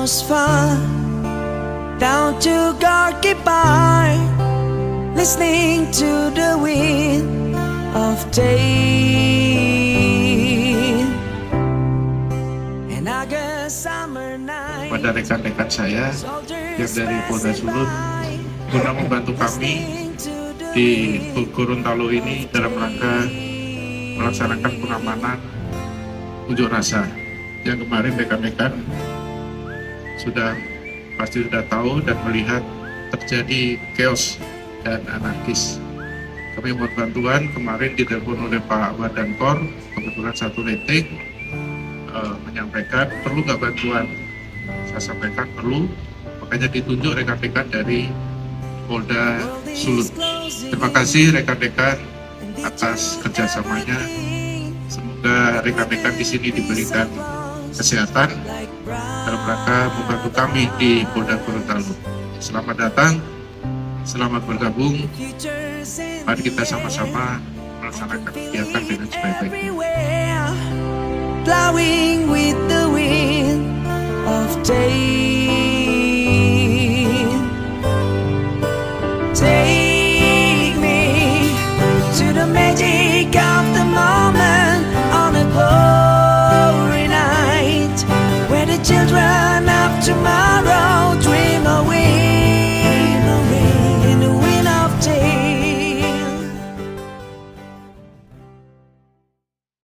most fun down to Gorky Park, listening to the wind of day. An August summer night. Pada rekan-rekan saya yang dari Polda Sulut guna membantu kami di Gorontalo ini dalam rangka melaksanakan pengamanan unjuk rasa yang kemarin rekan-rekan pasti sudah tahu dan melihat terjadi chaos dan anarkis. Kami mohon bantuan, kemarin ditelepon oleh Pak Wadankor, kebetulan satu rating, menyampaikan perlu nggak bantuan. Saya sampaikan perlu, makanya ditunjuk rekan-rekan dari Polda Sulut. Terima kasih rekan-rekan atas kerjasamanya. Semoga rekan-rekan di sini diberikan kesehatan dalam rangka membantu kami di Polda Gorontalo. Selamat datang, selamat bergabung. Mari kita sama-sama melaksanakan kegiatan dengan sebaik-baiknya. Plowing with the wind of day.